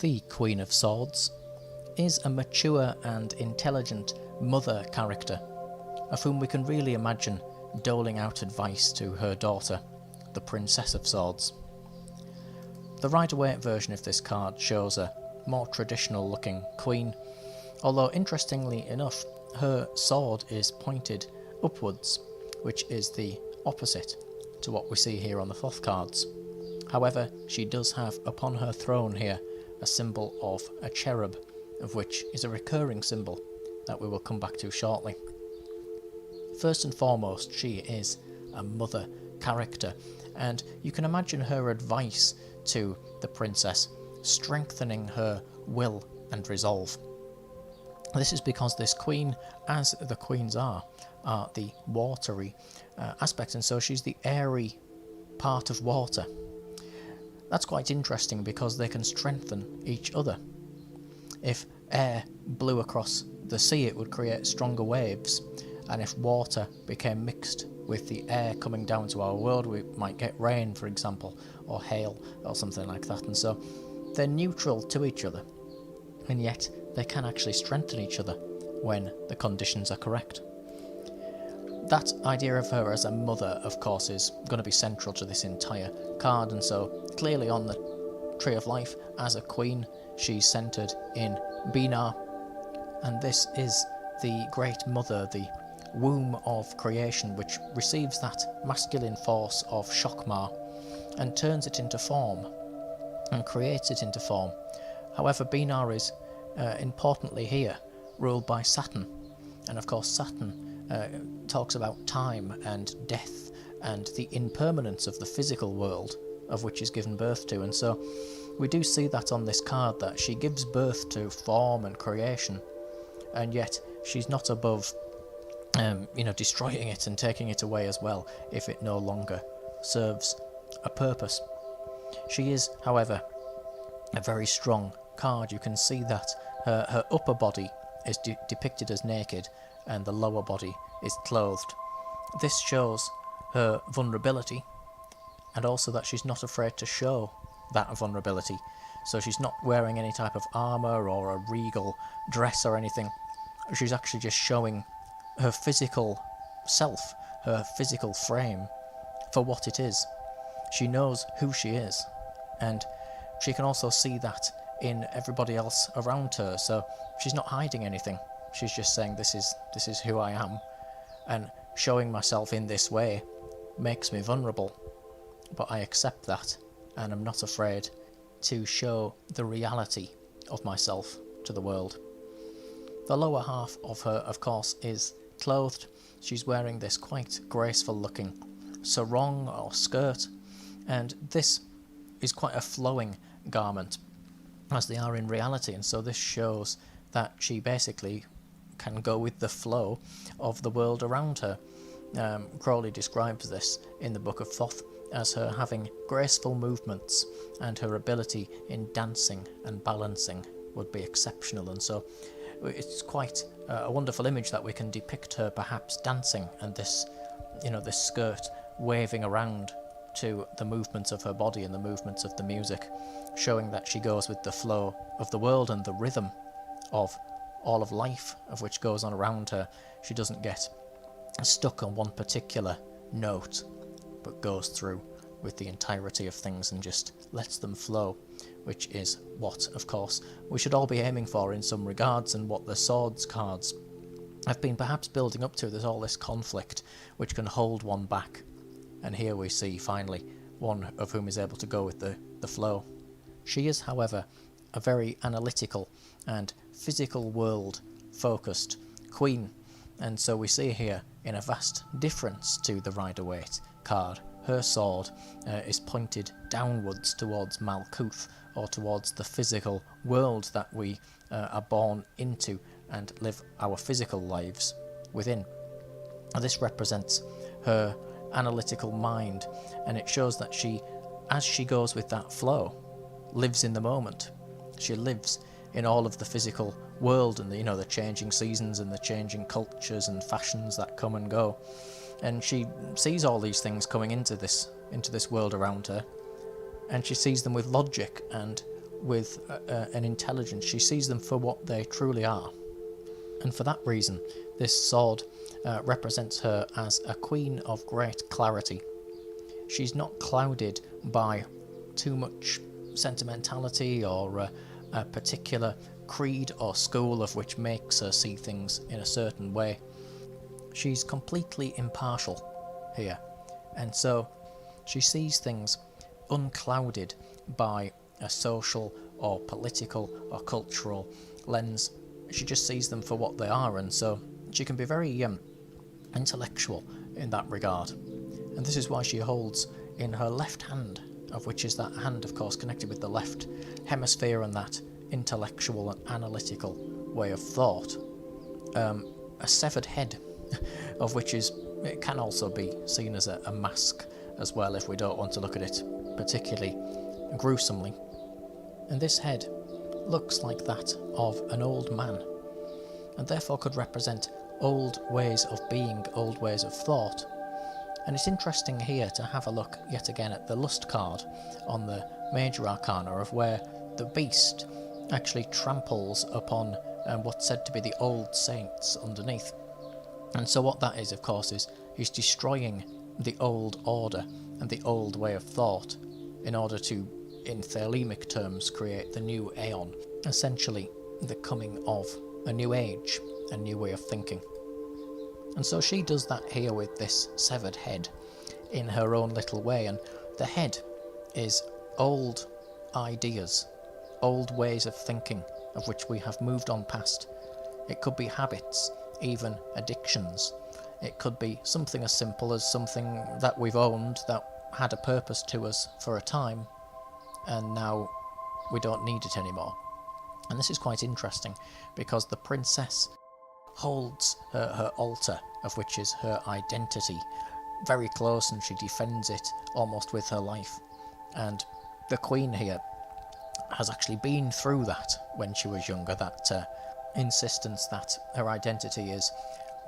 The Queen of Swords is a mature and intelligent mother character, of whom we can really imagine doling out advice to her daughter, the Princess of Swords. The Rider-Waite version of this card shows a more traditional looking queen, although interestingly enough her sword is pointed upwards, which is the opposite to what we see here on the Thoth cards. However, she does have upon her throne here a symbol of a cherub, of which is a recurring symbol that we will come back to shortly. First and foremost, she is a mother character, and you can imagine her advice to the princess strengthening her will and resolve. This is because this queen, as the queens are the watery aspect, and so she's the airy part of water. That's quite interesting because they can strengthen each other. If air blew across the sea, it would create stronger waves, and if water became mixed with the air coming down to our world, we might get rain, for example, or hail, or something like that. And so they're neutral to each other, and yet they can actually strengthen each other when the conditions are correct. That idea of her as a mother, of course, is going to be central to this entire card, and so clearly on the Tree of Life, as a queen, she's centred in Binah, and this is the Great Mother, the womb of creation, which receives that masculine force of Shokmar and turns it into form and creates it into form. However, Binah is importantly here ruled by Saturn, and of course Saturn talks about time and death and the impermanence of the physical world of which is given birth to, and so we do see that on this card, that she gives birth to form and creation, and yet she's not above destroying it and taking it away as well if it no longer serves a purpose. She is, however, a very strong card. You can see that her upper body is depicted as naked and the lower body is clothed. This shows her vulnerability, and also that she's not afraid to show that vulnerability. So she's not wearing any type of armour or a regal dress or anything. She's actually just showing her physical self, her physical frame, for what it is. She knows who she is, and she can also see that in everybody else around her, so she's not hiding anything. She's just saying, this is who I am, and showing myself in this way makes me vulnerable, but I accept that, and I'm not afraid to show the reality of myself to the world. The lower half of her, of course, is clothed. She's wearing this quite graceful looking sarong or skirt, and this is quite a flowing garment, as they are in reality, and so this shows that she basically can go with the flow of the world around her. Crowley describes this in the Book of Thoth as her having graceful movements, and her ability in dancing and balancing would be exceptional, and so it's quite a wonderful image that we can depict her perhaps dancing, and this skirt waving around to the movements of her body and the movements of the music, showing that she goes with the flow of the world and the rhythm of all of life of which goes on around her. She doesn't get stuck on one particular note, but goes through with the entirety of things and just lets them flow, which is what, of course, we should all be aiming for in some regards, and what the Swords cards have been perhaps building up to. There's all this conflict which can hold one back, and here we see finally one of whom is able to go with the flow. She is, however, a very analytical and physical world focused queen, and so we see here in a vast difference to the Rider-Waite card. Her sword is pointed downwards towards Malkuth, or towards the physical world that we are born into and live our physical lives within. And this represents her analytical mind, and it shows that she, as she goes with that flow, lives in the moment. She lives in all of the physical world and the changing seasons and the changing cultures and fashions that come and go, and she sees all these things coming into this world around her, and she sees them with logic and with an intelligence. She sees them for what they truly are. And for that reason, this sword represents her as a queen of great clarity. She's not clouded by too much sentimentality or a particular creed or school of which makes her see things in a certain way. She's completely impartial here, and so she sees things unclouded by a social or political or cultural lens. She just sees them for what they are, and so she can be very intellectual in that regard. And this is why she holds in her left hand, of which is that hand, of course, connected with the left hemisphere and that intellectual and analytical way of thought, a severed head, of which it can also be seen as a mask as well, if we don't want to look at it particularly gruesomely. And this head looks like that of an old man, and therefore could represent old ways of being, old ways of thought. And it's interesting here to have a look yet again at the lust card on the major arcana, of where the beast actually tramples upon what's said to be the old saints underneath. And so what that is, of course, is destroying the old order and the old way of thought in order to, in Thelemic terms, create the new aeon, essentially the coming of a new age, a new way of thinking. And so she does that here with this severed head in her own little way, and the head is old ideas, old ways of thinking of which we have moved on past. It could be habits, even addictions. It could be something as simple as something that we've owned that had a purpose to us for a time, and now we don't need it anymore. And this is quite interesting, because the princess holds her altar, of which is her identity, very close, and she defends it almost with her life. And the queen here has actually been through that when she was younger, that insistence that her identity is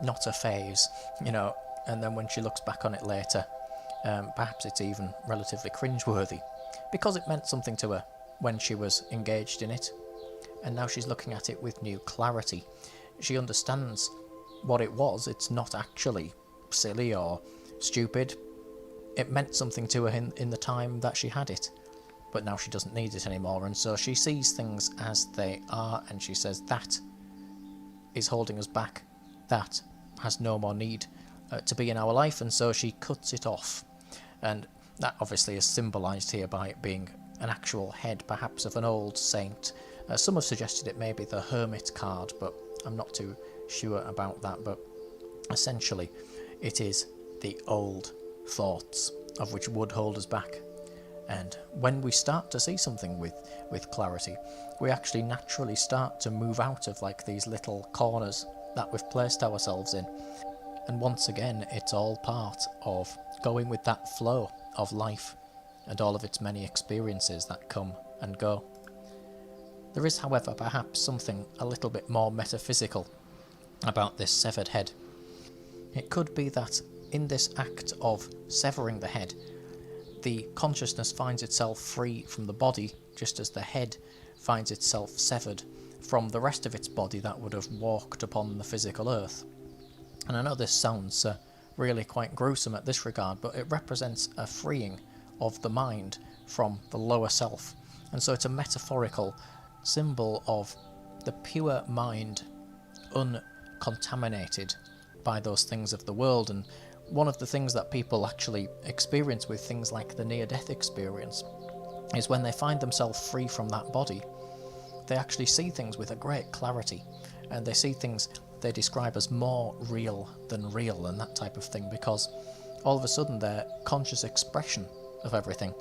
not a phase, and then when she looks back on it later, perhaps it's even relatively cringeworthy, because it meant something to her when she was engaged in it, and now she's looking at it with new clarity. She understands what it was. It's not actually silly or stupid. It meant something to her in the time that she had it, but now she doesn't need it anymore, and so she sees things as they are, and she says that is holding us back, that has no more need to be in our life, and so she cuts it off. And that obviously is symbolised here by it being an actual head, perhaps of an old saint. Some have suggested it may be the Hermit card, but I'm not too sure about that. But essentially it is the old thoughts of which would hold us back. And when we start to see something with clarity, we actually naturally start to move out of like these little corners that we've placed ourselves in. And once again, it's all part of going with that flow of life and all of its many experiences that come and go. There is, however, perhaps something a little bit more metaphysical about this severed head. It could be that in this act of severing the head, the consciousness finds itself free from the body, just as the head finds itself severed from the rest of its body that would have walked upon the physical earth. And I know this sounds really quite gruesome at this regard, but it represents a freeing of the mind from the lower self. And so it's a metaphorical symbol of the pure mind, uncontaminated by those things of the world. And one of the things that people actually experience with things like the near-death experience is when they find themselves free from that body, they actually see things with a great clarity, and they see things they describe as more real than real and that type of thing, because all of a sudden their conscious expression of everything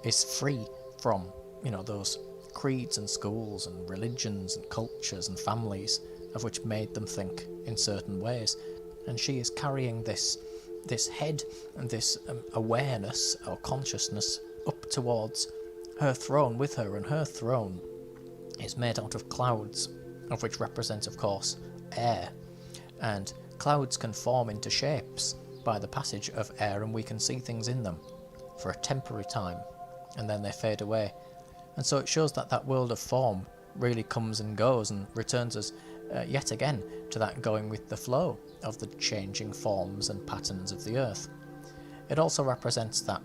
is free from, those creeds and schools and religions and cultures and families of which made them think in certain ways. And she is carrying this head and this awareness or consciousness up towards her throne with her, and her throne is made out of clouds, of which represent, of course, air. And clouds can form into shapes by the passage of air, and we can see things in them for a temporary time, and then they fade away. And so it shows that that world of form really comes and goes and returns us yet again to that going with the flow of the changing forms and patterns of the earth. It also represents that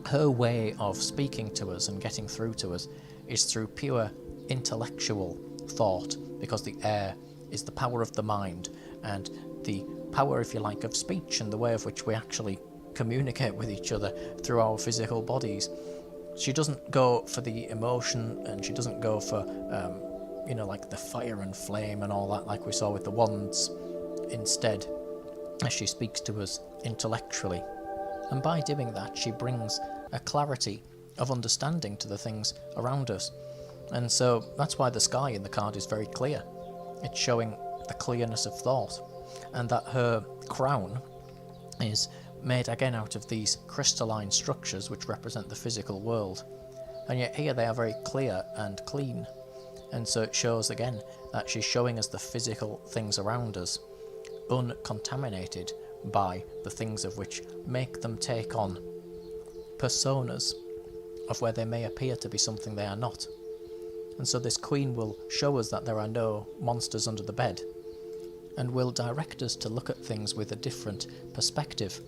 her way of speaking to us and getting through to us is through pure intellectual thought, because the air is the power of the mind and the power, if you like, of speech and the way of which we actually communicate with each other through our physical bodies. She doesn't go for the emotion, and she doesn't go for, like the fire and flame and all that like we saw with the wands. Instead, as she speaks to us intellectually. And by doing that, she brings a clarity of understanding to the things around us. And so that's why the sky in the card is very clear. It's showing the clearness of thought, and that her crown is made again out of these crystalline structures which represent the physical world. And yet here they are very clear and clean. And so it shows again that she's showing us the physical things around us, uncontaminated by the things of which make them take on personas of where they may appear to be something they are not. And so this queen will show us that there are no monsters under the bed, and will direct us to look at things with a different perspective,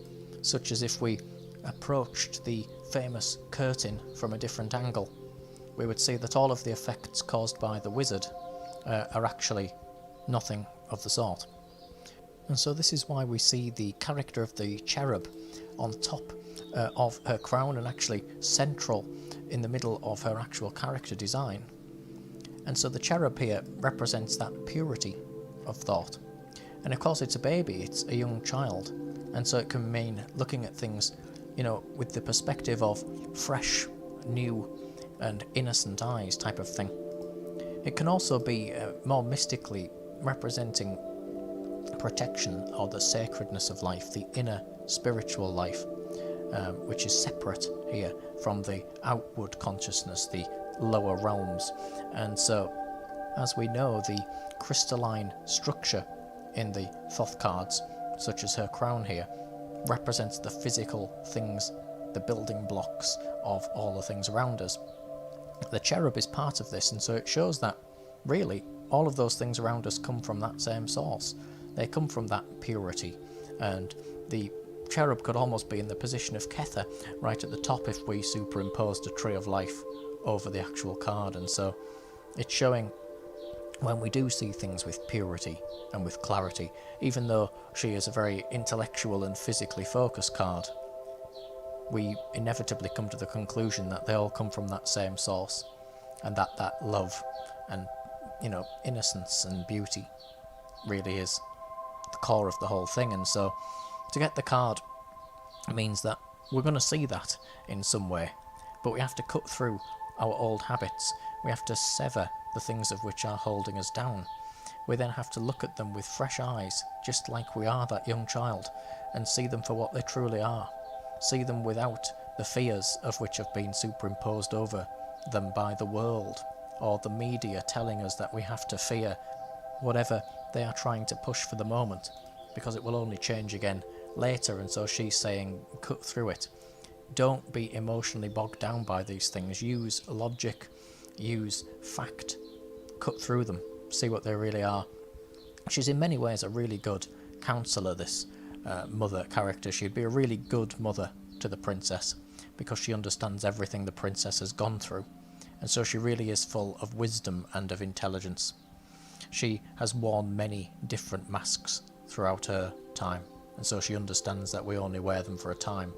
such as if we approached the famous curtain from a different angle, we would see that all of the effects caused by the wizard are actually nothing of the sort. And so this is why we see the character of the cherub on top of her crown, and actually central in the middle of her actual character design. And so the cherub here represents that purity of thought. And of course it's a baby, it's a young child, and so it can mean looking at things, with the perspective of fresh, new and innocent eyes type of thing. It can also be more mystically representing protection or the sacredness of life, the inner spiritual life, which is separate here from the outward consciousness, the lower realms. And so, as we know, the crystalline structure in the Thoth cards, such as her crown here, represents the physical things, the building blocks of all the things around us. The cherub is part of this, and so it shows that really all of those things around us come from that same source. They come from that purity, and the cherub could almost be in the position of Kether right at the top if we superimposed a tree of life over the actual card. And so it's showing when we do see things with purity and with clarity, even though she is a very intellectual and physically focused card, we inevitably come to the conclusion that they all come from that same source, and that love and innocence and beauty really is the core of the whole thing. And so to get the card means that we're going to see that in some way, but we have to cut through our old habits. We have to sever the things of which are holding us down. We then have to look at them with fresh eyes, just like we are that young child, and see them for what they truly are. See them without the fears of which have been superimposed over them by the world, or the media telling us that we have to fear whatever they are trying to push for the moment, because it will only change again later. And so she's saying, cut through it. Don't be emotionally bogged down by these things. Use logic, use fact, cut through them, see what they really are. She's in many ways a really good counsellor, this mother character. She'd be a really good mother to the princess, because she understands everything the princess has gone through, and so she really is full of wisdom and of intelligence. She has worn many different masks throughout her time, and so she understands that we only wear them for a time,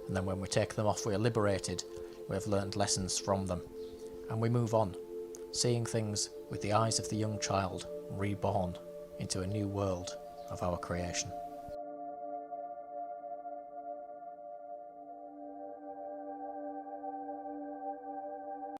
and then when we take them off we are liberated, we have learned lessons from them, and we move on, seeing things with the eyes of the young child reborn into a new world of our creation.